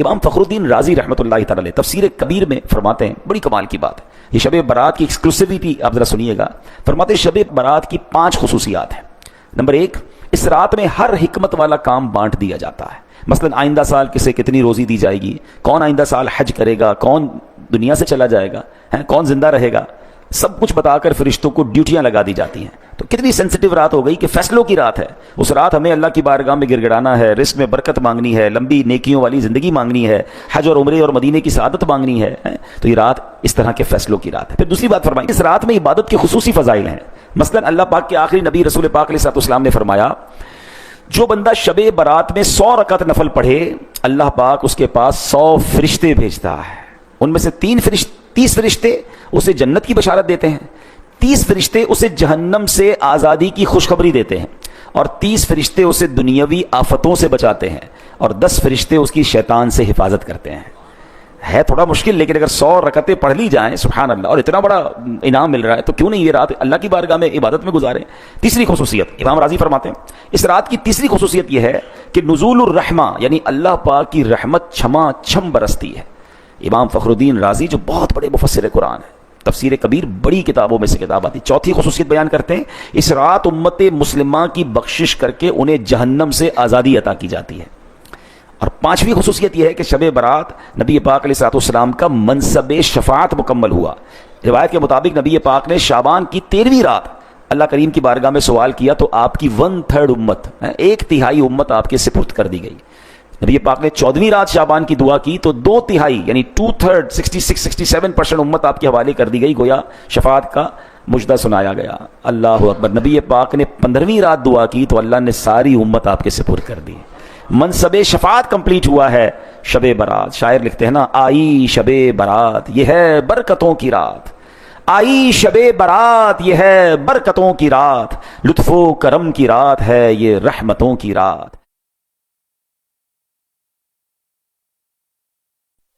امام فخرالدین رازی رحمۃ اللہ تعالی علیہ تفسیر کبیر میں فرماتے ہیں، بڑی کمال کی بات ہے، یہ شب برات کی ایکسکلوسیوٹی آپ ذرا سنیے گا۔ فرماتے ہیں شب برات کی 5 خصوصیات ہیں۔ نمبر 1، اس رات میں ہر حکمت والا کام بانٹ دیا جاتا ہے۔ مثلا آئندہ سال کسے کتنی روزی دی جائے گی، کون آئندہ سال حج کرے گا، کون دنیا سے چلا جائے گا، کون زندہ رہے گا، سب کچھ بتا کر فرشتوں کو ڈیوٹیاں لگا دی جاتی ہیں۔ تو کتنی سینسٹیو رات ہو گئی کہ فیصلوں کی رات ہے۔ اس رات ہمیں اللہ کی بارگاہ میں گر گڑانا ہے، رزق میں برکت مانگنی ہے، لمبی نیکیوں والی زندگی مانگنی ہے، حج اور عمرے اور مدینے کی سعادت مانگنی ہے۔ تو یہ رات اس طرح کے فیصلوں کی رات ہے۔ پھر دوسری بات فرمائی، اس رات میں عبادت کی خصوصی فضائل ہیں۔ مثلا اللہ پاک کے آخری نبی رسول پاک علیہ السلام نے فرمایا، جو بندہ شب برات میں 100 رکعت نفل پڑھے، اللہ پاک اس کے پاس 100 فرشتے بھیجتا ہے۔ ان میں سے 30 فرشتے اسے جنت کی بشارت دیتے ہیں، 30 فرشتے اسے جہنم سے آزادی کی خوشخبری دیتے ہیں، اور 30 فرشتے اسے دنیاوی آفتوں سے بچاتے ہیں، اور 10 فرشتے اس کی شیطان سے حفاظت کرتے ہیں۔ ہے تھوڑا مشکل، لیکن اگر 100 رکعتیں پڑھ لی جائیں، سبحان اللہ، اور اتنا بڑا انعام مل رہا ہے، تو کیوں نہیں یہ رات اللہ کی بارگاہ میں عبادت میں گزاریں۔ تیسری خصوصیت امام راضی فرماتے ہیں، اس رات کی تیسری خصوصیت یہ ہے کہ نزول الرحمہ، یعنی اللہ پاک کی رحمت چھما چھم برستی ہے۔ امام فخرالدین رازی جو بہت بڑے مفسر قرآن ہیں، تفسیر کبیر بڑی کتابوں میں سے کتاب آتی، چوتھی خصوصیت بیان کرتے ہیں، اس رات امت مسلمہ کی بخشش کر کے انہیں جہنم سے آزادی عطا کی جاتی ہے۔ اور 5ویں خصوصیت یہ ہے کہ شب برات نبی پاک علیہ السلام کا منصب شفاعت مکمل ہوا۔ روایت کے مطابق نبی پاک نے شعبان کی 13ویں رات اللہ کریم کی بارگاہ میں سوال کیا، تو آپ کی 1/3 امت، 1/3 امت آپ کے سپرد کر دی گئی۔ نبی پاک نے 14ویں رات شعبان کی دعا کی تو 2/3 یعنی 2/3 67% امت آپ کے حوالے کر دی گئی، گویا شفاعت کا مجدہ سنایا گیا۔ اللہ اکبر۔ نبی پاک نے 15ویں رات دعا کی تو اللہ نے ساری امت آپ کے سپرد کر دی۔ منصب شفاعت کمپلیٹ ہوا ہے شب برات۔ شاعر لکھتے ہیں نا، آئی شب برات یہ ہے برکتوں کی رات، آئی شب برات یہ ہے برکتوں کی رات، لطف و کرم کی رات ہے یہ رحمتوں کی رات۔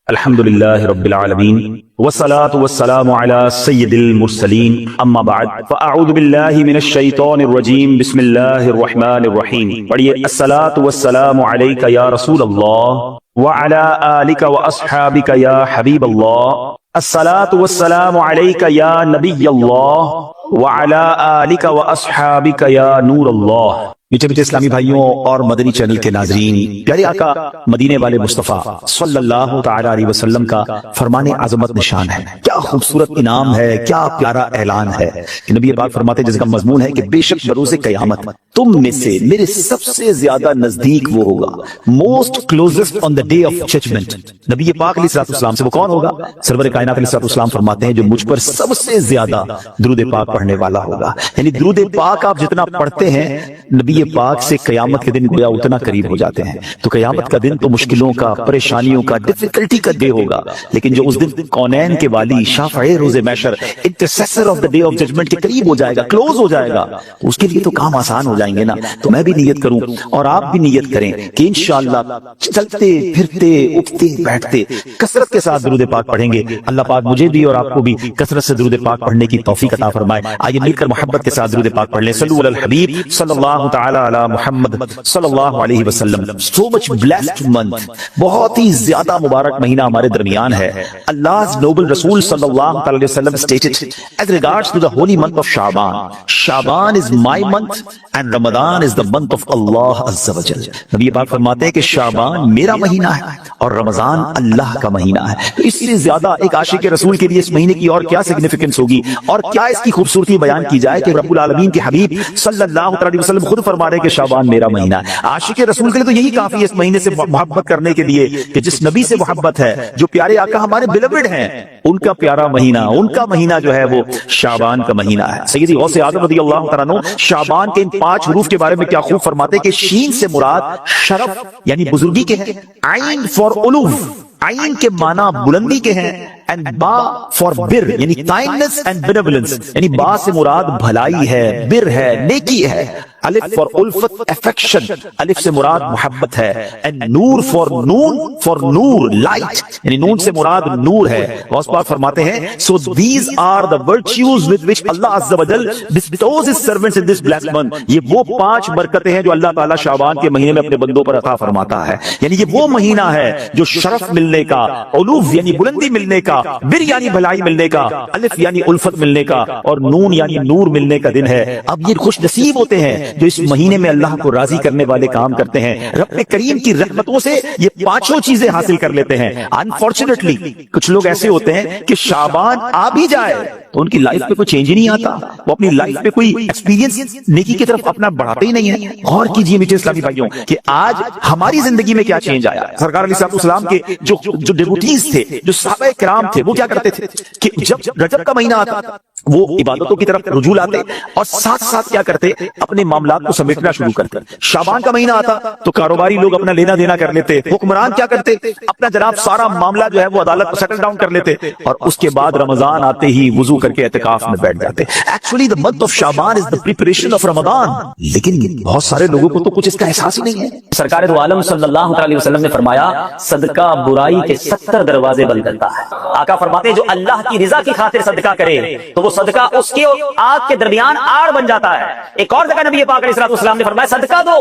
الحمد لله رب العالمين والصلاة والسلام على سيد المرسلين اما بعد فاعوذ بالله من الشيطان الرجيم بسم الله الرحمن الرحيم۔ پڑھیے، الصلاة والسلام عليك يا رسول الله وعلى آلك واصحابك يا حبيب الله، الصلاة والسلام عليك يا نبي الله وعلى آلك واصحابك يا نور الله۔ میٹھے میٹھے اسلامی بھائیوں اور مدنی چینل کے ناظرین، پیارے آقا مدینے والے مصطفیٰ صلی اللہ تعالی علیہ وسلم کا فرمان عظمت نشان ہے۔ کیا خوبصورت انعام ہے، کیا پیارا اعلان ہے کہ نبی پاک فرماتے ہیں، جس کا مضمون ہے کہ بے شک بروز قیامت تم میں سے میرے سب سے زیادہ نزدیک وہ ہوگا، most closest on the day of judgement. نبی پاک علیہ السلام سے وہ کون ہوگا؟ سرور کائنات علیہ السلام فرماتے ہیں، جو مجھ پر سب سے زیادہ درود پاک پڑھنے والا ہوگا۔ یعنی درود پاک آپ جتنا پڑھتے ہیں، نبی پاک سے قیامت کے دن گویا اتنا قریب ہو جاتے ہیں۔ تو قیامت کا دن تو مشکلوں کا، پریشانیوں کا، ڈیفیکلٹی کا ڈے ہوگا، لیکن جو اس دن کونین کے والی، شافع روز محشر، intercessor of the day of judgement کے قریب ہو جائے گا، کلوز ہو جائے گا، اس کے لیے تو کام آسان ہو جائیں گے نا۔ تو میں بھی نیت کروں اور آپ بھی نیت کریں کہ انشاءاللہ چلتے پھرتے اٹھتے بیٹھتے کثرت کے ساتھ درود پاک پڑھیں گے۔ اللہ پاک مجھے بھی اور آپ کو بھی کثرت سے درود پاک پڑھنے کی توفیق عطا فرمائے۔ آئیے مل کر محبت کے ساتھ درود پاک پڑھ لیں۔ صلو علی الحبیب صلی اللہ تعالی علی محمد صلی اللہ علیہ وسلم۔ so much blessed month، بہت ہی زیادہ مبارک مہینہ ہمارے درمیان ہے۔ Allah's noble رسول صلی اللہ علیہ وسلم stated as regards to the holy month of Shaban، Shaban is my month and Ramadan is the month of Allah Azza wa Jal۔ نبی پاک فرماتے ہیں کہ شعبان میرا مہینہ ہے اور رمضان اللہ کا مہینہ ہے۔ اس سے زیادہ ایک عاشق رسول کے لیے اس مہینے کی اور کیا سگنیفیکنس ہوگی، اور کیا اس کی خوبصورتی بیان کی جائے کہ رب العالمین کے حبیب صلی اللہ علیہ وسلم خود فرما رہے ہیں کہ شعبان میرا مہینہ ہے۔ عاشق رسول کے لیے تو یہی کافی ہے اس مہینے سے محبت کرنے کے لیے کہ جس نبی سے محبت ہے، جو پیارے آقا ہمارے بیلوڈ ہیں، ان کا پیارا مہینہ، ان کا مہینہ جو ہے وہ شعبان کا مہینہ ہے۔ سیدی غوث اعظم رضی اللہ تعالیٰ عنہ شعبان کے ان 5 حروف کے بارے میں کیا خوب فرماتے کہ شین سے مراد شرف یعنی بزرگی کے ہیں، عین فار علوف، عین کے معنی بلندی کے ہیں، اینڈ با فار بر یعنی کائنڈنس اینڈ بینیولنس، یعنی با سے مراد بھلائی ہے، بر ہے، نیکی ہے، الف فار الفت افیکشن, الف سے مراد محبت ہے, اینڈ نور فار نون, فار نور لائٹ, یعنی نون سے مراد نور ہے. غوث پاک فرماتے ہیں so these are the virtues with which Allah Azza wa Jal bestows his servants in this blessed month. یہ وہ 5 برکتیں ہیں جو اللہ تعالیٰ شعبان کے مہینے میں اپنے بندوں پر عطا فرماتا ہے. یعنی یہ وہ مہینہ ہے جو شرف ملنے کا, علوف یعنی بلندی ملنے کا, بر یعنی بھلائی ملنے کا, الف یعنی الفت ملنے کا, اور نون یعنی نور ملنے کا دن ہے. اب یہ خوش نصیب ہوتے ہیں جو اس مہینے میں اللہ کو راضی کرنے والے کام کرتے ہیں. رب کریم کی رحمتوں سے یہ 5 چیزیں حاصل کر لیتے ہیں. انفارچونیٹلی کچھ لوگ ایسے ہوتے ہیں کہ شعبان آ بھی جائے تو ان کی لائف پہ کوئی چینج ہی نہیں آتا, وہ اپنی لائف پہ کوئی ایکسپیرینس نیکی کی طرف اپنا بڑھاتے ہی نہیں ہے. غور کیجئے میٹھے اسلامی بھائیوں کہ آج ہماری زندگی میں کیا چینج آیا. سرکار علیہ السلام کے جو ڈیوٹیز تھے, جو صحابہ کرام تھے, وہ کیا کرتے تھے کہ جب رجب کا مہینہ آتا وہ عبادتوں کی طرف رجوع لاتے اور ساتھ ساتھ کیا کرتے, اپنے معاملات کو سمیٹنا شروع کرتے. شعبان کا مہینہ آتا تو کاروباری لوگ اپنا لینا دینا کر لیتے, حکمران کیا کرتے, اپنا جناب سارا معاملہ جو ہے وہ عدالت کو سیٹل ڈاؤن کر لیتے, اور اس کے بعد رمضان آتے ہی وضو کر کے اعتکاف میں بیٹھ جاتے. Actually the month of Shaban is the preparation of Ramadan. لیکن بہت سارے لوگوں کو تو کچھ اس کا احساس ہی نہیں ہے. سرکار دو عالم صلی اللہ علیہ وسلم نے فرمایا صدقہ برائی کے 70 دروازے بند کرتا ہے. آقا فرماتے ہیں جو اللہ کی رضا کی خاطر صدقہ کرے تو وہ صدقہ اس کے آگ کے درمیان آڑ بن جاتا ہے. ایک اور جگہ نبی پاک علیہ السلام نے فرمایا صدقہ دو,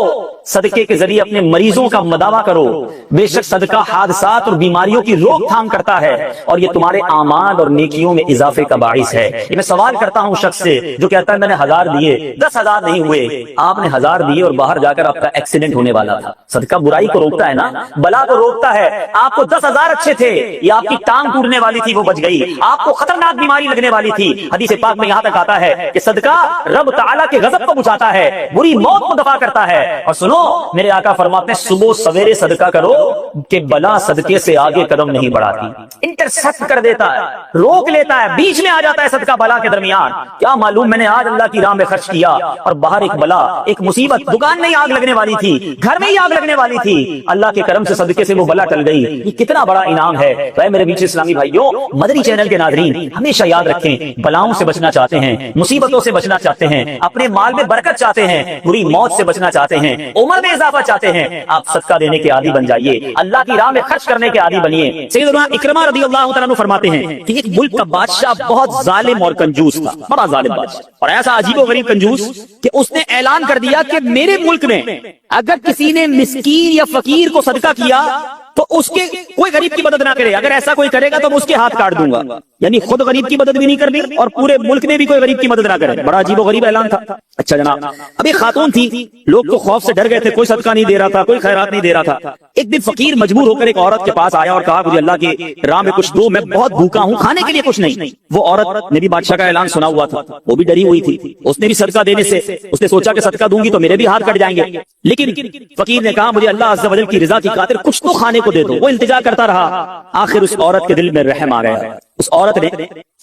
صدقے کے ذریعے اپنے مریضوں کا مداوا کرو, بے شک صدقہ حادثات اور بیماریوں کی روک تھام کرتا ہے اور یہ تمہارے اعمال اور نیکیوں میں اضافے کا باعث ہے. یہ میں سوال کرتا ہوں شخص سے جو کہتا ہے میں نے 1000 دیے 10,000 نہیں ہوئے. آپ نے 1000 دیے اور باہر جا کر آپ کا ایکسیڈنٹ ہونے والا تھا. صدقہ برائی کو روکتا ہے نا, بلا کو روکتا ہے. آپ کو 10,000 اچھے تھے, یہ آپ کی ٹانگ ٹوٹنے والی تھی وہ بچ گئی. آپ کو خطرناک بیماری لگنے والی تھی. حدیث پاک میں یہاں تک آتا ہے کہ صدقہ رب تعالیٰ کے غضب کو بچاتا ہے, بری موت کو دفع کرتا ہے. اور سنو میرے آقا فرماتے ہیں صبح سویرے صدقہ کرو کہ بلا صدقے سے آگے قدم نہیں بڑھاتی. انٹرسپٹ کر دیتا ہے, روک لیتا ہے, بیچ میں آ جاتا ہے صدقہ بلا کے درمیان. کیا معلوم میں نے آج اللہ کی راہ میں خرچ کیا اور باہر ایک بلا, ایک مصیبت, دکان میں ہی آگ لگنے والی تھی, گھر میں ہی آگ لگنے والی تھی, اللہ کے کرم سے صدقے سے وہ بلا ٹل گئی. یہ کتنا بڑا انعام ہے. تو میرے بیچ اسلامی بھائیوں, مدنی چینل کے ناظرین, ہمیشہ یاد رکھیں بلاؤں سے بچنا چاہتے ہیں, مصیبتوں سے بچنا چاہتے ہیں, اپنے مال میں برکت چاہتے ہیں, بری موت سے بچنا چاہتے ہیں, عمر میں اضافہ چاہتے ہیں, آپ صدقہ دینے کے عادی بن جائیے, اللہ کی راہ میں خرچ کرنے کے عادی بنیے. سیدنا اکرمہ رضی اللہ تعالیٰ عنہ فرماتے ہیں کہ ایک ملک کا بادشاہ بہت ظالم اور کنجوس تھا, بڑا ظالم بادشاہ, اور ایسا عجیب و غریب کنجوس کہ اس نے اعلان کر دیا کہ میرے ملک میں اگر کسی نے مسکین یا فقیر کو صدقہ کیا تو اس کے کوئی غریب کی مدد نہ کرے, اگر ایسا کوئی کرے گا تو میں اس کے ہاتھ کاٹ دوں گا. یعنی خود غریب کی مدد بھی نہیں کرنی اور پورے ملک میں بھی کوئی غریب کی مدد نہ کرے. بڑا عجیب و غریب اعلان تھا. اچھا جناب, اب ایک خاتون تھی, لوگ تو خوف سے ڈر گئے تھے, کوئی صدقہ نہیں دے رہا تھا, کوئی خیرات نہیں دے رہا تھا. ایک دن فقیر مجبور ہو کر ایک عورت کے پاس آیا اور کہا مجھے اللہ کی راہ میں کچھ دو, میں بہت بھوکا ہوں, کھانے کے لیے کچھ نہیں. وہ عورت نے بھی بادشاہ کا اعلان سنا ہوا تھا, وہ بھی ڈری ہوئی تھی. اس نے بھی صدقہ دینے سے اس نے سوچا کہ صدقہ دوں گی تو میرے بھی ہاتھ کٹ جائیں گے. لیکن فقیر نے کہا مجھے اللہ عز و جل کی رضا کی خاطر کچھ تو کھانے کو دے دو. وہ التجا کرتا رہا, آخر اس عورت کے دل میں رحم آ گیا. اس عورت نے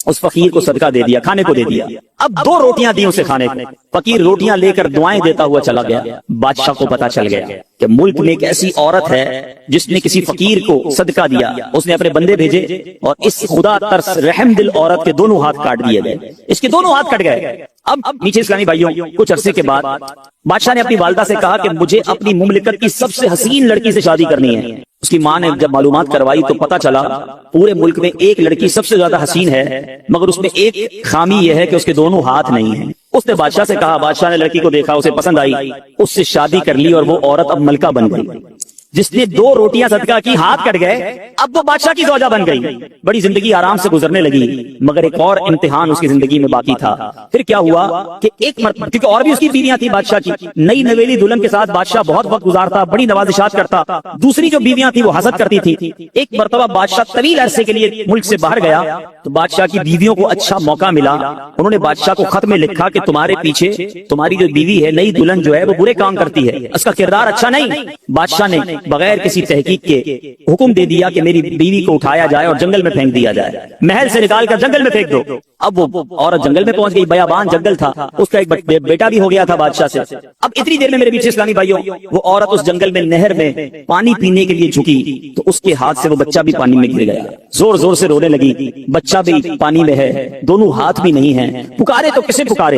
اس فقیر کو صدقہ دے دیا, کھانے کو دے دیا. اب 2 روٹیاں دی اسے کھانے کو. فقیر روٹیاں لے کر دعائیں دیتا ہوا چلا گیا. بادشاہ کو پتا چل گیا کہ ملک میں ایک ایسی عورت ہے جس نے کسی فقیر کو صدقہ دیا. اس نے اپنے بندے بھیجے اور اس خدا ترس رحم دل عورت کے دونوں ہاتھ کاٹ دیے گئے. اس کے دونوں ہاتھ کٹ گئے. اب نیچے اسلامی بھائیوں, کچھ عرصے کے بعد بادشاہ نے اپنی والدہ سے کہا کہ مجھے اپنی مملکت کی سب سے حسین لڑکی سے شادی کرنی ہے. اس کی ماں نے جب معلومات کروائی تو پتا چلا پورے ملک میں ایک لڑکی سب سے زیادہ حسین ہے, مگر اس میں ایک خامی یہ ہے کہ اس کے دونوں ہاتھ نہیں ہیں. اس نے بادشاہ سے کہا, بادشاہ نے لڑکی کو دیکھا, اسے پسند آئی, اس سے شادی کر لی اور وہ عورت اب ملکہ بن گئی. جس نے 2 روٹیاں صدقہ کی, ہاتھ کٹ گئے, اب وہ بادشاہ کی زوجہ بن گئی. بڑی زندگی آرام سے گزرنے لگی, مگر ایک اور امتحان اس کی زندگی میں باقی تھا. پھر کیا ہوا کہ ایک مرتبہ, کیونکہ اور بھی اس کی بیویاں تھی بادشاہ کی, نئی نویلی دلہن کے ساتھ بادشاہ بہت وقت گزارتا, بڑی نوازشات کرتا. دوسری جو بیویاں تھی وہ حسد کرتی تھی. ایک مرتبہ بادشاہ طویل عرصے کے لیے ملک سے باہر گیا تو بادشاہ کی بیویوں کو اچھا موقع ملا. انہوں نے بادشاہ کو خط میں لکھا کہ تمہارے پیچھے تمہاری جو بیوی ہے, نئی دلہن جو ہے, وہ برے کام کرتی ہے, اس کا کردار اچھا نہیں. بادشاہ نے بغیر کسی تحقیق کے حکم دے دیا کہ میری بیوی کو اٹھایا جائے اور جنگل میں پھینک دیا جائے, محل سے نکال کر جنگل میں پھینک دو. اب وہ عورت جنگل میں پہنچ گئی, بیابان جنگل تھا, اس کا ایک بیٹا بھی ہو گیا تھا بادشاہ سے. اب اتنی دیر میں میرے پیچھے اسلامی بھائیوں, وہ عورت اس جنگل میں نہر میں پانی پینے کے لیے جھکی تو اس کے ہاتھ سے وہ بچہ بھی پانی میں گر گیا. زور زور سے رونے لگی, بچہ بھی پانی میں ہے, دونوں ہاتھ بھی نہیں ہیں. پکارے تو کسے پکارے.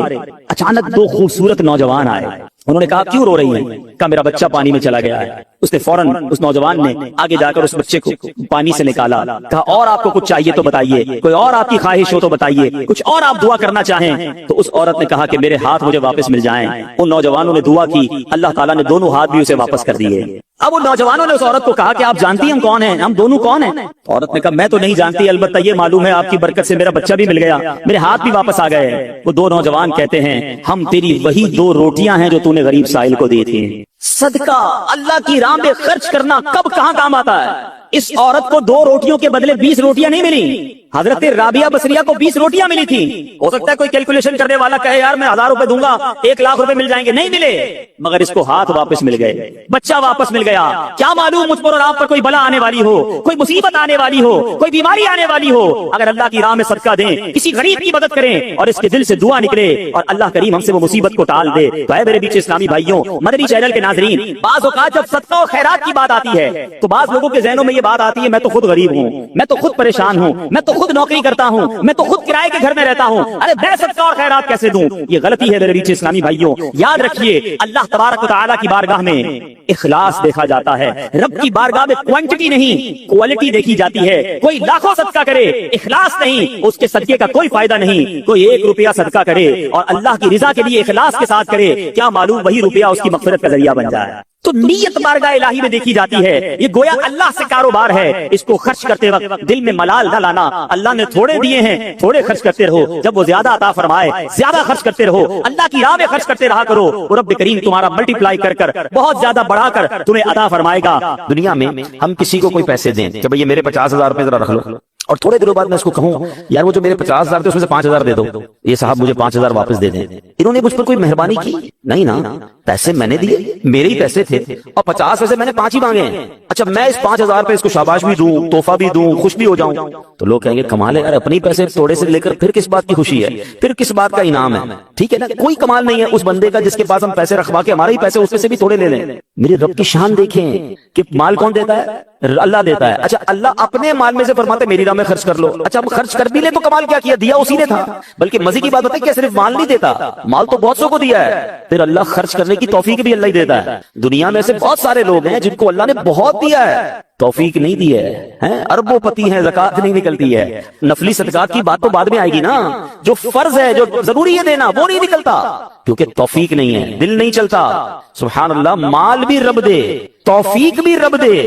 اچانک 2 خوبصورت نوجوان آئے, انہوں نے کہا کیوں رو رہی ہیں؟ کہا میرا بچہ پانی میں چلا گیا ہے۔ اس نے فوراً اس نوجوان نے آگے جا کر اس بچے کو پانی سے نکالا، کہا اور آپ کو کچھ چاہیے تو بتائیے، کوئی اور آپ کی خواہش ہو تو بتائیے، کچھ اور آپ دعا کرنا چاہیں۔ تو اس عورت نے کہا کہ میرے ہاتھ مجھے واپس مل جائیں۔ ان نوجوانوں نے دعا کی، اللہ تعالیٰ نے دونوں ہاتھ بھی اسے واپس کر دیے۔ اب ان نوجوانوں نے اس عورت کو کہا کہ آپ جانتی ہیں ہم کون ہیں، ہم دونوں کون ہیں؟ عورت نے کہا میں تو نہیں جانتی، البتہ یہ معلوم ہے آپ کی برکت سے میرا بچہ بھی مل گیا، میرے ہاتھ بھی واپس آ گئے۔ وہ دو نوجوان کہتے ہیں ہم تیری وہی 2 روٹیاں ہیں جو تو نے غریب سائل کو دی تھی۔ صدقہ اللہ کی راہ میں خرچ کرنا کب کہاں کام آتا ہے؟ اس عورت کو 2 روٹیوں کے بدلے 20 روٹیاں نہیں ملی، حضرت رابعہ بصریہ کو 20 روٹیاں ملی تھی۔ ہو سکتا ہے کوئی کیلکولیشن کرنے والا کہے یار میں 1000 روپے دوں گا 1 لاکھ روپے مل جائیں گے، نہیں ملے، مگر اس کو ہاتھ واپس مل گئے، بچہ واپس مل گیا۔ کیا معلوم مجھ پر اور آپ پر کوئی بلا آنے والی ہو، کوئی مصیبت آنے والی ہو، کوئی بیماری آنے والی ہو، اگر اللہ کی راہ میں صدقہ دیں، کسی غریب کی مدد کریں اور اس کے دل سے دعا نکلے اور اللہ کریم ہم سے وہ مصیبت کو ٹال دے تو اے میرے بیچ اسلامی بھائیوں، مدنی چینل کے ناظرین، بعض اوقات جب صدقہ و خیرات کی بات آتی ہے تو بعض لوگوں کے ذہنوں میں یہ بات آتی ہے میں تو خود غریب ہوں، میں تو خود پریشان ہوں، میں تو خود نوکری کرتا ہوں، میں تو خود کرائے کے گھر میں رہتا ہوں، ارے میں صدقہ اور خیرات کیسے دوں؟ یہ غلطی ہے میرے بیچ اسلامی بھائیوں۔ یاد رکھیے اللہ تبارک و تعالیٰ کی بارگاہ میں اخلاص دیکھا جاتا ہے، رب کی بارگاہ میں کوانٹٹی نہیں کوالٹی دیکھی جاتی ہے۔ کوئی لاکھوں صدقہ کرے اخلاص نہیں، اس کے صدقے کا کوئی فائدہ نہیں۔ کوئی 1 روپیہ صدقہ کرے اور اللہ کی رضا کے لیے اخلاص کے ساتھ کرے، کیا معلوم وہی روپیہ اس کی مغفرت کا ذریعہ بن جائے۔ تو نیت بارگاہ الہی میں دیکھی جاتی ہے، یہ گویا اللہ سے کاروبار ہے۔ اس کو خرچ کرتے وقت دل میں ملال نہ لانا، اللہ نے تھوڑے دیے ہیں تھوڑے خرچ کرتے رہو، جب وہ زیادہ عطا فرمائے زیادہ خرچ کرتے رہو، اللہ کی راہ میں خرچ کرتے رہا کرو، اور رب کریم تمہارا ملٹی پلائی کر کر بہت زیادہ بڑھا کر تمہیں عطا فرمائے گا۔ دنیا میں ہم کسی کو کوئی پیسے دیں کہ بھئی یہ میرے 50,000 روپے ذرا رکھ لو، اور تھوڑے دنوں بعد میں اس کو کہوں یار وہ جو میرے 50,000 تھے اس میں سے 5,000 دے دو، یہ صاحب مجھے 5,000 واپس دے دیں، انہوں نے مجھ پر کوئی مہربانی کی نہیں نا، پیسے میں نے دیے، میرے ہی پیسے تھے اور 50 میں سے میں نے 5 ہی مانگے ہیں، اچھا میں اس 5,000 پہ اس کو شاباش بھی دوں، تحفہ بھی دوں، خوش بھی ہو جاؤں، تو لوگ کہیں گے کمال ہے یار، اپنی پیسے تھوڑے سے لے کر پھر کس بات کی خوشی ہے، پھر کس بات کا انعام ہے؟ ٹھیک ہے نا، کوئی کمال نہیں ہے اس بندے کا جس کے پاس ہم پیسے رکھوا کے ہمارے ہی پیسے اس میں سے بھی تھوڑے لے لیں۔ میرے رب کی شان دیکھیں کہ مال کون دیتا ہے؟ اللہ دیتا ہے۔ اچھا اللہ اپنے مال میں سے فرماتے میری راہ میں خرچ کر لو، اچھا ہم خرچ کر بھی لے تو کمال کیا کیا، دیا اسی نے تھا۔ بلکہ مزے کی بات ہوتا ہے کہ صرف مال نہیں دیتا، مال تو بہت سو کو دیا ہے، پھر اللہ خرچ کرنے کی توفیق بھی اللہ ہی دیتا ہے۔ دنیا میں سے بہت سارے لوگ ہیں جن کو اللہ نے بہت دیا ہے، توفیق نہیں دی ہے، اربوں پتی ہیں، زکات نہیں نکلتی ہے۔ نفلی صدقات کی بات تو بعد میں آئے گی نا، جو فرض ہے جو ضروری ہے دینا وہ نہیں نکلتا کیونکہ توفیق نہیں ہے، دل نہیں چلتا۔ سبحان اللہ، مال بھی رب دے، توفیق بھی رب دے،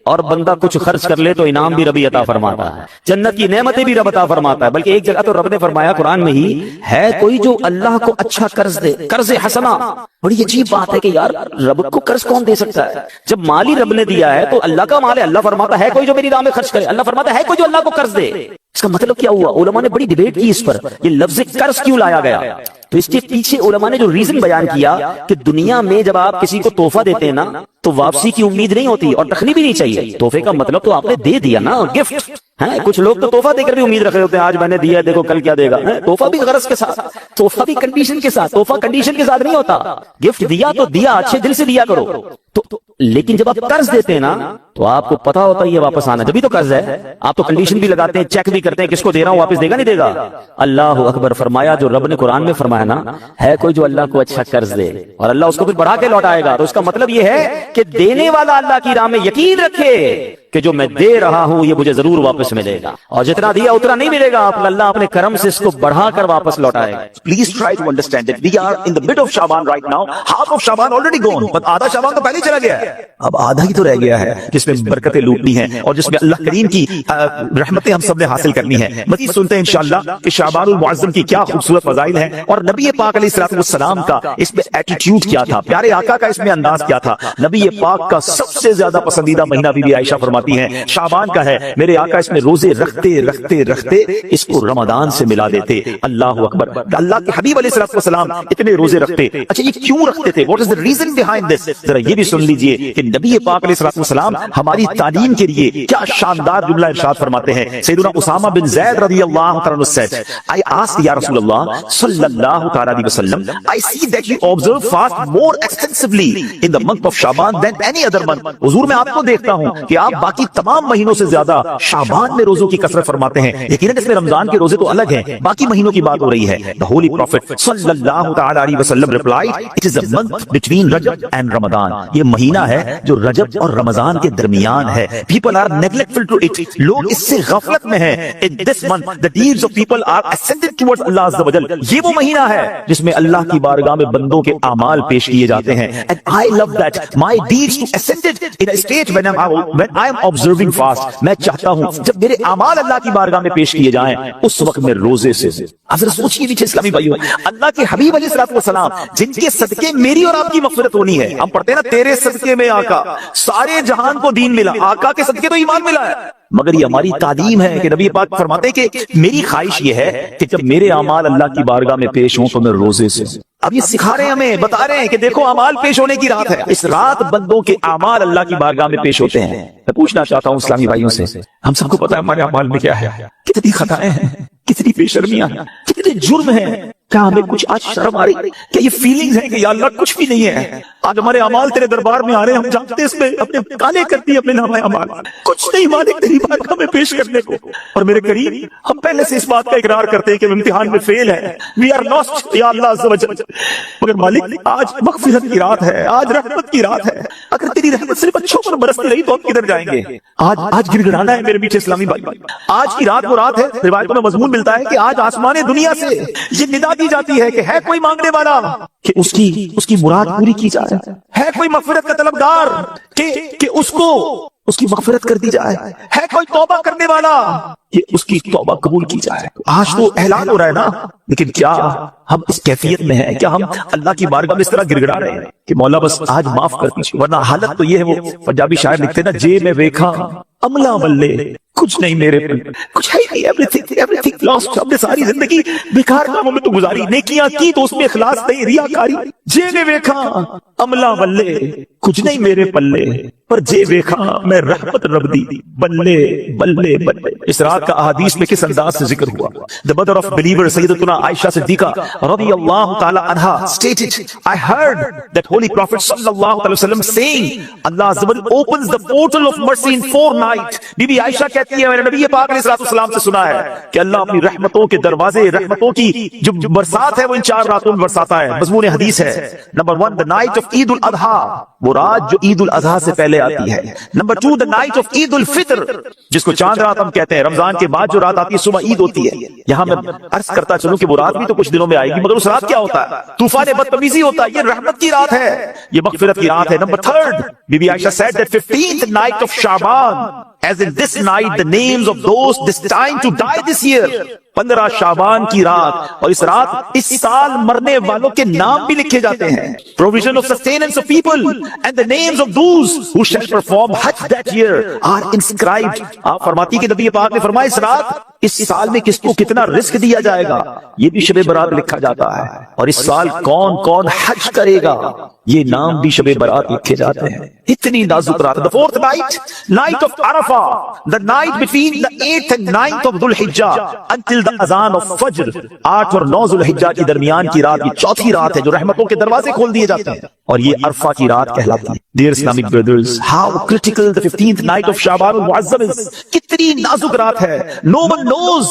اور بندہ کچھ خرچ کر لے تو انعام بھی ربی عطا فرماتا ہے، جنت کی نعمتیں بھی رب عطا فرماتا ہے۔ بلکہ ایک جگہ تو رب نے فرمایا قرآن میں ہی ہے، کوئی جو اللہ کو اچھا قرض دے، قرض حسنا۔ بڑی عجیب بات ہے کہ یار رب کو قرض کون دے سکتا ہے؟ جب مال ہی رب نے دیا ہے تو اللہ کا مال ہے، اللہ فرماتا ہے کوئی جو میری راہ میں خرچ کرے، اللہ فرماتا ہے کوئی جو اللہ کو قرض دے۔ اس کا مطلب کیا ہوا؟ علماء نے بڑی ڈیبیٹ کی اس پر، یہ لفظ قرض کیوں لایا گیا؟ تو اس کے پیچھے علماء نے جو ریزن بیان کیا کہ دنیا میں جب آپ کسی کو تحفہ دیتے ہیں نا تو واپسی کی امید نہیں ہوتی اور رکھنی بھی نہیں چاہیے۔ تحفے کا مطلب تو آپ نے دے دیا نا، گفٹ ہے۔ کچھ لوگ تو تحفہ دے کر بھی امید رکھ رہے ہوتے ہیں، آج میں نے دیا دیکھو کل کیا دے گا۔ تحفہ بھی غرض کے ساتھ، تحفہ بھی کنڈیشن کے ساتھ، تحفہ کنڈیشن کے ساتھ نہیں ہوتا۔ گفٹ دیا تو دیا، اچھے دل سے دیا کرو۔ تو لیکن جب آپ قرض دیتے ہیں نا تو آپ کو پتا ہوتا ہے یہ واپس آنا، جبھی تو قرض ہے۔ آپ تو کنڈیشن بھی لگاتے ہیں، چیک بھی کرتے ہیں کس کو دے رہا ہوں، واپس دے گا نہیں دے گا۔ اللہ اکبر فرمایا، جو رب نے قرآن میں فرمایا نا ہے کوئی جو اللہ کو اچھا قرض دے اور اللہ اس کو پھر بڑھا کے لوٹائے گا، تو اس کا مطلب یہ ہے کہ دینے والا اللہ کی راہ میں یقین رکھے کہ جو میں دے رہا ہوں یہ مجھے ضرور واپس ملے گا، اور جتنا دیا اتنا نہیں ملے گا، اللہ اپنے کرم سے اس کو بڑھا کر واپس لوٹائے گا۔ Please try to understand that we are in the mid of Shaban right now. Half of Shaban already gone. But آدھا شعبان تو پہلے چلا گیا ہے، اب آدھا ہی تو رہ گیا ہے جس میں برکتیں لوٹنی ہیں اور جس میں اللہ کریم کی رحمتیں ہم سب نے حاصل کرنی ہیں۔ مزید سنتے ہیں انشاءاللہ کہ شعبان المعظم کی کیا خوبصورت فضائل ہیں اور نبی پاک علیہ الصلوۃ والسلام کا اس میں ایٹیٹیوڈ کیا تھا، پیارے آقا کا اس میں انداز کیا تھا۔ نبی پاک کا سب سے زیادہ پسندیدہ مہینہ بی بی عائشہ فرماتی ہیں شعبان کا ہے، میرے آقا اس میں روزے رکھتے رکھتے رکھتے اس کو رمضان سے ملا دیتے۔ اللہ اکبر، اللہ کے حبیب علیہ الصلوۃ والسلام اتنے روزے رکھتے، اچھا یہ کیوں رکھتے تھے؟ What is the reason behind this؟ ذرا یہ بھی سن لیجئے کہ نبی پاک علیہ الصلوۃ والسلام ہماری تعلیم کے لیے کیا شاندار جملہ ارشاد فرماتے ہیں سیدنا اسامہ بن زید رضی اللہ تعالی عنہ said, I asked یا رسول اللہ صلی اللہ تعالی علیہ وسلم, I see that you observe fast more extensively in the month of Shaban than any other month. حضور میں آپ کو دیکھتا ہوں کہ آپ باقی تمام مہینوں سے زیادہ شعبان میں روزوں کی کثرت فرماتے ہیں. یقیناً اس میں رمضان کے روزے تو الگ ہیں, باقی مہینوں کی بات ہو رہی ہے. The Holy Prophet صلی اللہ تعالی علیہ وسلم replied, it is a month between Rajab and Ramadan. یہ مہینہ ہے جو رجب اور رمضان کے درمیان ہے. People are neglectful to it. لوگ اس سے غفلت میں ہیں. In this month the deeds of people are ascended towards Allah Azza wa Jal. یہ وہ مہینہ ہے جس میں اللہ کی بارگاہ میں بندوں کے اعمال پیش کیے جاتے ہیں. And I love that my deeds to ascended in a state when I am observing fast. میں چاہتا ہوں جب میرے اعمال اللہ کی بارگاہ میں پیش کیے جائیں اس وقت میں روزے سے. اب ذرا سوچیے پیچھے اسلامی بھائیوں, اللہ کے حبیب علیہ الصلوۃ والسلام جن کے صدقے میری اور آپ کی مغفرت ہونی ہے. ہم پڑھتے ہیں نا تیرے صدقے میں آقا سارے جہان کو دین ملا, آقا کے صدقے تو ایمان ملا ہے. مگر یہ ہماری تعلیم ہے کہ نبی پاک فرماتے ہیں کہ میری خواہش یہ ہے کہ جب میرے اعمال اللہ کی بارگاہ میں پیش ہوں تو میں روزے سے. اب یہ سکھا رہے ہیں ہمیں, بتا رہے ہیں کہ دیکھو اعمال پیش ہونے کی رات ہے. اس رات بندوں کے اعمال اللہ کی بارگاہ میں پیش ہوتے ہیں. میں پوچھنا چاہتا ہوں اسلامی بھائیوں سے, ہم سب کو پتا ہے ہمارے اعمال میں کیا ہے, کتنی خطائیں ہیں, کتنی بے شرمیاں ہیں, کتنے جرم ہیں. کیا ہمیں کچھ آج شرم آ رہی؟ کیا یہ فیلنگز ہیں کہ یا اللہ کچھ بھی نہیں ہے, آج ہمارے اعمال تیرے دربار میں آ رہے ہیں, ہم جانتے ہیں اس میں اپنے کالے کرتی ہیں اپنے نامہ اعمال, کچھ نہیں مالک تیری بارگاہ میں پیش کرنے کو. اور میرے قریب ہم پہلے سے اس بات کا اقرار کرتے ہیں کہ ہم امتحان میں فیل ہیں, وی آر لاسٹ یا اللہ عز و جل. مگر مالک آج مغفرت کی رات ہے, آج رحمت کی رات ہے. اگر تیری رحمت صرف اچھوں پر برستی رہی تو ہم کدھر جائیں گے؟ آج گڑگڑانا ہے میرے پیچھے اسلامی بھائی. آج کی رات وہ رات ہے, روایتوں میں مضمون ملتا ہے کہ آج آسمان دنیا سے یہ ندا دی جاتی ہے کہ ہے کوئی مانگنے والا کہ اس کی مراد پوری کی جائے, ہے کوئی مغفرت کا طلبگار کہ اس کی مغفرت کر دی جائے, ہے کوئی توبہ کرنے والا کہ اس کی توبہ قبول کی جائے. آج تو اعلان ہو رہا ہے نا, لیکن کیا ہم اس کیفیت میں ہیں؟ کیا ہم اللہ کی بارگاہ میں اس طرح گڑگڑا رہے ہیں کہ مولا بس آج معاف کر دیجیے؟ ورنہ حالت تو یہ ہے, وہ پنجابی شاعر لکھتے ہیں نا, جے میں ویکھا عملہ ملے کچھ نہیں میرے پہ, کچھ ہے نہیں, ایوریتھنگ لاسٹ. ہم نے ساری زندگی بیکار کاموں میں تو گزاری, نیکیاں کی تو اس میں اخلاص نہیں, ریاکاری. جے نے ویکھا عملہ ملے کچھ نہیں میرے پلے, پر جے ویکھا میں رحمت رب دی بلے بلے بلے. اس رات کا احادیث میں کس انداز سے ذکر ہوا؟ The mother of believer سیدتنا عائشہ صدیقہ رضی اللہ تعالی عنہا stated, I heard that Holy Prophet صلی اللہ علیہ وسلم saying, Allah Azza wa Jalla opens the portal of mercy in 4 nights. بی بی عائشہ کہتی ہے میں نے نبی پاک علیہ السلام سے سنا ہے کہ اللہ اپنی رحمتوں کے دروازے, رحمتوں کی جو برسات ہے وہ ان 4 راتوں میں برساتا ہے. مضمون حدیث ہے. نمبر 1 the night of عید الاضحیٰ, وہ رات جو عید الاضحیٰ سے پہلے آتی ہے. نمبر 2 the night of عید الفطر, جس کو چاند رات ہم کہتے ہیں. رمضان کے بعد جو رات آتی ہے صبح عید ہوتی ہے. یہاں میں عرض کرتا چلوں کہ وہ رات بھی تو کچھ دنوں میں آئے گی, مگر اس رات کیا ہوتا ہے؟ طوفان بدتمیزی ہوتا ہے. یہ رحمت کی رات ہے, یہ مغفرت کی رات ہے. نمبر 3 بی بی Aisha said that 15th night of Shaban, as in this night the names of those destined to die this year. 15 شعبان کی رات, اور اس رات اس سال مرنے والوں کے نام بھی لکھے جاتے ہیں. Provision of sustenance of people and the names of those who shall perform Hajj that year are inscribed. آپ فرماتی کہ نبی پاک نے فرمایا اس رات اس سال میں کس کو کتنا رزق دیا جائے گا یہ بھی شب برات لکھا جاتا ہے, اور اس سال کون کون حج کرے گا یہ نام بھی شب برات لکھے جاتے ہیں. اتنی نازک رات. The 4th night, night of Arafah, the night between the 8th and 9th of Dhul Hijjah until the azan of Fajr. 8 اور 9 ذو الحجہ کی درمیان کی رات, یہ چوتھی رات ہے جو رحمتوں کے دروازے کھول دیے جاتے ہیں, اور یہ عرفہ کی رات کہلاتی ہے. Dear Islamic brothers, how critical the 15th night of Shaban al-Mu'azzam is. کتنی نازک رات ہے. No one knows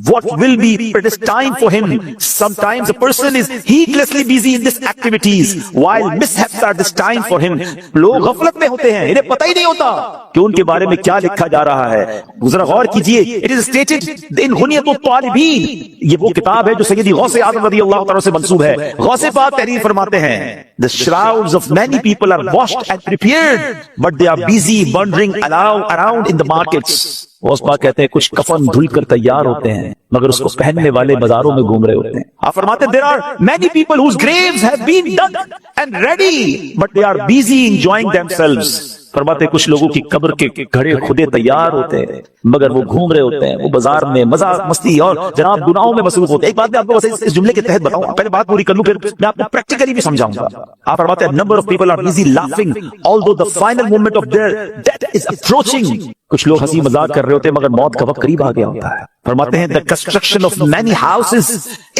what will be predestined for him. Sometimes a person is heedlessly busy in these activities while mishaps are destined for him. لوگ غفلت میں ہوتے ہیں, انہیں پتہ ہی نہیں ہوتا کہ ان کے بارے میں کیا لکھا جا رہا ہے. ذرا غور کیجئے, it is stated in Hunyat al-Talibin, یہ وہ کتاب ہے جو سیدی غوث اعظم رضی اللہ تعالیٰ سے منسوب ہے. غوث پاک تحریر فرماتے ہیں, the shrouds of many people are washed and prepared but they are busy wandering around in the markets. Ghaus Pak کہتے ہیں کچھ کفن دھل کر تیار ہوتے ہیں مگر اس کو پہننے والے بازاروں میں گھوم رہے ہوتے ہیں. آپ فرماتے ہیں there are many people whose graves have been dug and ready but they are busy enjoying themselves. فرماتے کچھ لوگوں کی قبر کے گھڑے خودے تیار ہوتے ہیں مگر وہ گھوم رہے ہوتے ہیں، وہ بازار میں مزاق مستی اور جناب گناہوں میں مصروف ہوتے ہیں۔ ایک بات میں آپ کو بس اس جملے کے تحت بتاؤں، پہلے بات پوری کر لوں پھر میں آپ کو پریکٹیکلی بھی سمجھاؤں گا۔ آپ فرماتے ہیں number of people are busy laughing although the final moment of their death is approaching۔ کچھ لوگ ہنسی مذاق کر رہے ہوتے ہیں مگر موت کا وقت قریب آ گیا ہوتا ہے۔ فرماتے ہیں the construction of many houses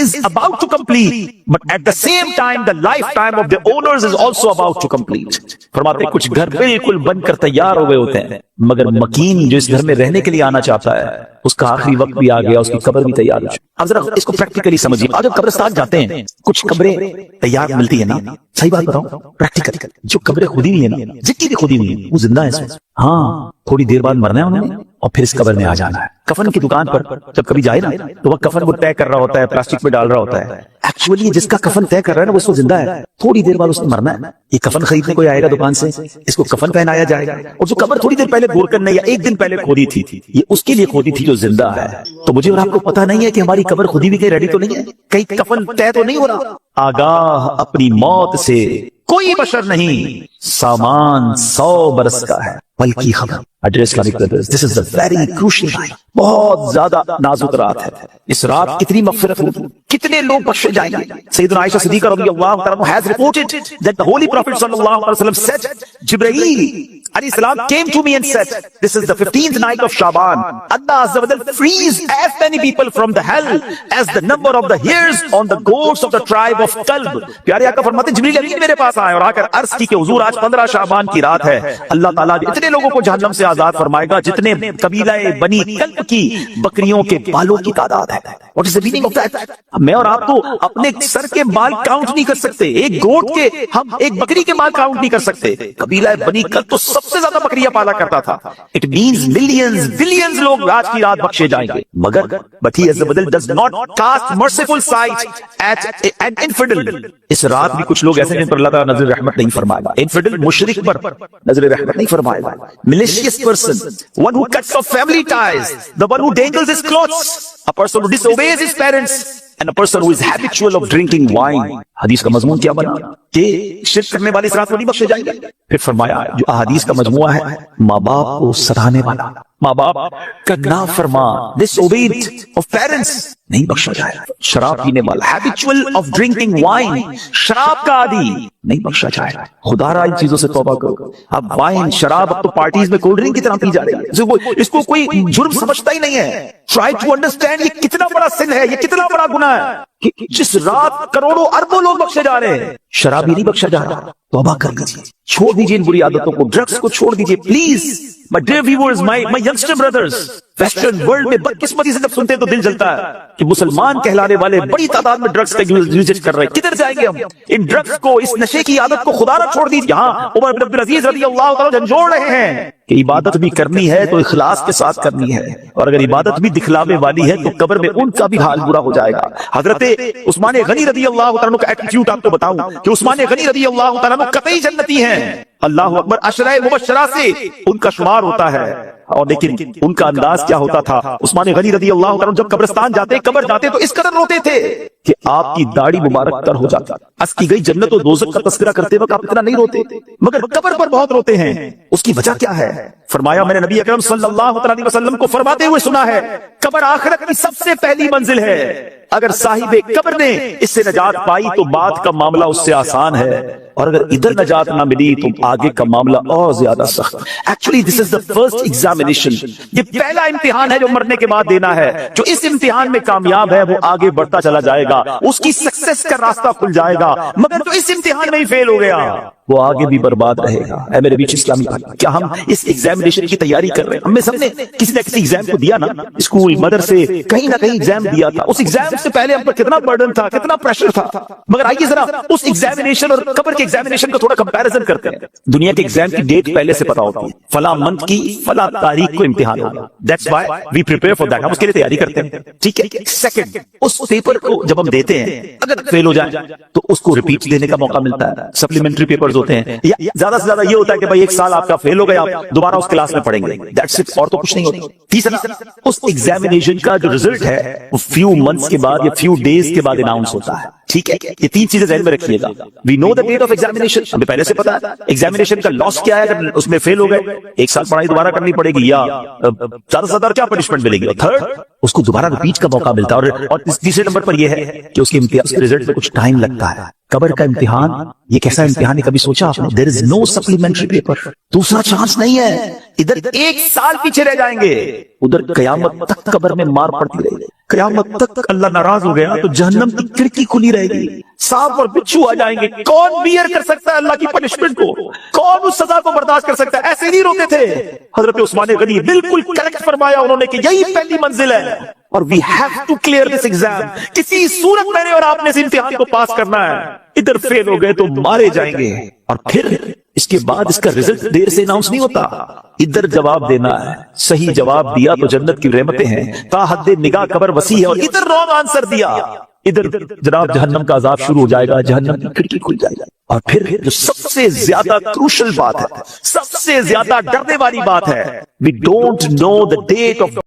is about to complete but at the same time the lifetime of the owners is also about to complete۔ فرماتے ہیں کچھ گھر بالکل بن کر تیار ہو گئے ہوتے ہیں مگر مکین جو اس گھر میں رہنے کے لیے آنا چاہتا ہے اس کا آخری وقت بھی آ گیا، اس کی قبر بھی تیار ہو چکی۔ اب ذرا اس کو پریکٹیکلی سمجھیے، آج جب قبرستان جاتے ہیں کچھ قبریں تیار ملتی ہیں نا، صحیح بات بتاؤں پریکٹیکل، جو قبریں کھودی ہوئی ہیں نا، جتنی بھی کھودی ہوئی ہیں وہ زندہ ہے اس میں، ہاں تھوڑی دیر بعد مرنا ہے انہوں نے اور پھر اس قبر میں آ جانا ہے۔ کفن کی دکان پر جب کبھی جائے نا تو وہ کفن وہ طے کر رہا ہوتا ہے، پلاسٹک میں ڈال رہا ہوتا ہے، ایکچولی جس کا کفن طے کر رہا ہے نا وہ اس کو زندہ ہے، تھوڑی دیر بعد اس نے مرنا ہے۔ یہ کفن خریدنے کوئی آئے گا دکان سے، اس کو کفن پہنایا جائے گا، اور جو قبر تھوڑی دیر پہلے گورکن نے یا ایک دن پہلے کھودی تھی یہ اس کے لیے کھودی تھی جو زندہ ہے۔ تو مجھے اور آپ کو پتا نہیں ہے کہ ہماری قبر خودی بھی کہیں ریڈی تو نہیں ہے، کہیں کفن طے تو نہیں ہو رہا۔ آگاہ اپنی موت سے کوئی بشر نہیں، سامان 100 برس کا ہے، بلکہ خبر address Islamic brothers, this is a very crucial night, بہت زیادہ نازک رات ہے۔ اس رات کتنی مغفرت ہوگی، کتنے لوگ بخشے جائیں گے۔ سیدنا عائشہ صدیقہ رضی اللہ تعالیٰ عنہ has reported that the holy prophet sallallahu alaihi wasallam said, Jibreel alayhi salam came to me and said, this is the 15th night of Shaban, Allah azza wa jalla frees as many people from the hell as the number of the hairs on the goats of the tribe of Kalb۔ پیارے آقا فرماتے ہیں جبریل امین میرے پاس آئے اور آ کر عرض کی کہ حضور آج 15 شعبان کی رات ہے، اللہ تعالیٰ اتنے لوگوں کو جہنم سے آزاد فرمائے گا جتنے قبیلہ بنی کلب کی بکریوں کے بالوں کی تعداد ہے۔ What is the meaning of that؟ میں اور آپ تو اپنے سر کے بال کاؤنٹ نہیں کر سکتے، ایک گوٹ کے، ہم ایک بکری کے بال کاؤنٹ نہیں کر سکتے۔ قبیلہ بنی کلب تو سب سے زیادہ بکریاں پالا کرتا تھا۔ It means millions, billions لوگ آج کی رات بخشے جائیں گے، مگر but he does not cast merciful sight at an infidel۔ اس رات بھی کچھ لوگ ایسے جن پر اللہ تعالیٰ نظر رحمت نہیں فرمائے گا، infidel مشرک پر نظر رحمت نہیں فرمائے گا۔ malicious person, one who cuts off family ties, the one who dangles his clothes, a person who disobeys his parents, and a person who is habitual of drinking wine۔ حدیث کا مضمون کیا بنا کہ شرک کرنے والے اس رات کو نہیں بخشے جائیں گے۔ پھر فرمایا جو احادیث کا مجموعہ ہے، ماں باپ کو ستانے والا، ماں باپ کا نافرمان، disobeyed of parents، نہیں بخشا جائے گا۔ شراب پینے والا، habitual of drinking wine، شراب کا عادی، نہیں بخشا جائے گا۔ خدا را ان چیزوں سے توبہ کرو۔ اب وائن، شراب اب تو پارٹیز میں کولڈ ڈرنک کی طرح پی جا رہی ہے، اس کو کوئی جرم سمجھتا ہی نہیں ہے۔ ٹرائی ٹو انڈرسٹینڈ یہ کتنا بڑا سن ہے، یہ کتنا بڑا گناہ ہے کہ جس رات کروڑوں اربوں لوگ بخشے جا رہے ہیں، شرابی نہیں بخشا جا رہا۔ توبہ کر لیجیے، چھوڑ دیجیے ان بری عادتوں کو، ڈرگس کو چھوڑ دیجیے please. My dear viewers, my youngster brothers، western world میں بدقسمتی سے جب سنتے ہیں تو دل جلتا ہے کہ مسلمان کہلانے والے بڑی تعداد میں ڈرگس کا یوزیج کر رہے ہیں۔ کدھر جائیں گے ہم؟ ان ڈرگس کو، اس نشے کی عادت کو خدا نہ چھوڑ دیجیے۔ ہاں عمر بن عبدالعزیز رضی اللہ تعالیٰ جھنجھوڑ رہے ہیں کہ عبادت بھی کرنی ہے تو اخلاص کے ساتھ کرنی ہے، اور اگر عبادت بھی دکھلاوے والی ہے تو قبر میں ان کا بھی حال برا ہو جائے گا۔ حضرت عثمان غنی رضی اللہ تعالیٰ کا ایٹیٹیوڈ آپ کو بتاؤں کہ عثمان غنی رضی اللہ تعالیٰ قطعی جنتی ہیں، اللہ اکبر، عشرہ مبشرہ سے ان کا شمار ہوتا ہے۔ اور لیکن ان کا انداز کیا ہوتا تھا؟ عثمان غنی رضی اللہ عنہ جب قبرستان جاتے، قبر جاتے تو اس قدر روتے تھے کہ آپ کی داڑھی مبارک تر ہو جاتی۔ اس کی گئی جنت و دوزخ کا تذکرہ کرتے وقت آپ اتنا نہیں روتے، مگر قبر پر بہت روتے ہیں۔ اس کی وجہ کیا ہے؟ فرمایا میں نے نبی اکرم صلی اللہ علیہ وسلم کو فرماتے ہوئے سنا ہے، قبر آخرت کی سب سے پہلی منزل ہے، اگر صاحب قبر نے اس سے نجات پائی تو بعد کا معاملہ اس سے آسان ہے، اور اگر ادھر نجات نہ ملی تو آگے کا معاملہ اور زیادہ سخت۔ Actually this is the first examination، یہ پہلا امتحان ہے جو مرنے کے بعد دینا ہے۔ جو اس امتحان میں کامیاب ہے وہ آگے بڑھتا چلا جائے گا، اس کی سکسیس کا راستہ کھل جائے گا، مگر جو اس امتحان میں ہی فیل ہو گیا وہ آگے بھی برباد رہے گا۔ اے میرے بیچ اسلامی بھائی، کیا ہم اس ایگزامینیشن کی تیاری کر رہے ہیں؟ ہم میں سب نے کسی نہ کسی ایگزام کو دیا نا، اسکول، مدرسے، کہیں نہ کہیں ایگزام دیا تھا۔ اس ایگزام سے پہلے ہم پر کتنا برڈن تھا، کتنا پریشر تھا، مگر آئیے ذرا اس ایگزامینیشن اور قبر کے ایگزامینیشن کا تھوڑا کمپیریزن کرتے ہیں۔ دنیا کے ایگزام کی ڈیٹ پہلے سے پتا ہوتی ہے، فلاں منتھ کی فلاں تاریخ کو امتحان ہوگا، that's why we prepare for that, ہم اس کے لیے تیاری کرتے ہیں، ٹھیک ہے۔ سیکنڈ، اس پیپر کو جب ہم دیتے ہیں اگر فیل ہو جائے تو اس کو ریپیٹ دینے کا موقع ملتا ہے، سپلیمنٹری پیپرز ہوتے ہیں, یا زیادہ سے زیادہ یہ ہوتا ہے کہ بھائی ایک سال آپ کا فیل ہو گیا, آپ دوبارہ اس کلاس میں پڑھیں گے, دیٹس اٹ, اور تو کچھ نہیں ہوتا. تیسرا, اس ایگزامینیشن کا جو ریزلٹ ہے وہ فیو منتھس کے بعد یا فیو ڈیز کے بعد اناؤنس ہوتا ہے. ٹھیک ہے, یہ تین چیزیں ذہن میں رکھیے گا. وی نو دا ڈیٹ آف ایگزامینیشن, ہمیں پہلے سے پتا ہے. ایگزامینیشن کا لاس کیا ہے اگر اس میں فیل ہو گئے, ایک سال پڑھائی دوبارہ کرنی پڑے گی, یا زیادہ سے زیادہ کیا پنشمنٹ ملے گی. اور تھرڈ, اس کو دوبارہ ریپیٹ کا موقع ملتا ہے. اور تیسرے نمبر پر یہ ہے کہ اس کے رزلٹ میں کچھ ٹائم لگتا ہے. قبر کا امتحان یہ کیسا امتحان ہے, کبھی سوچا آپ نے؟ دیر از نو سپلیمنٹری پیپر, دوسرا چانس نہیں ہے. ادھر ایک سال پیچھے رہ جائیں گے, ادھر قیامت تک قبر میں مار پڑتی رہے گی. قیامت تک اللہ ناراض ہو گیا تو جہنم کی کھڑکی کھلی رہے گی, سانپ اور بچھو آ جائیں گے. کون بیئر کر سکتا ہے اللہ کی پنشمنٹ کو؟ کون اس سزا کو برداشت کر سکتا ہے؟ ایسے نہیں روتے تھے. حضرت عثمان غنی بالکل کریکٹ فرمایا انہوں نے کہ یہی پہلی منزل ہے, اور we have to clear this exam. کسی صورت میں نے اور آپ نے اس امتحان کو پاس کرنا ہے. ادھر فیل ہو گئے تو مارے جائیں گے, اور پھر اس کے بعد اس کا رزلٹ دیر سے اناؤنس نہیں ہوتا. ادھر جواب دینا ہے, صحیح جواب دیا تو جنت کی رحمتیں ہیں, تا حد نگاہ قبر وسیع ہے. اور ادھر رانگ آنسر دیا, ادھر جناب جہنم کا عذاب شروع ہو جائے گا, جہنم کی کھڑکی کھل جائے گا. اور پھر جو سب سے زیادہ کروشل بات ہے, سب سے زیادہ ڈرنے والی بات ہے, we don't know the date of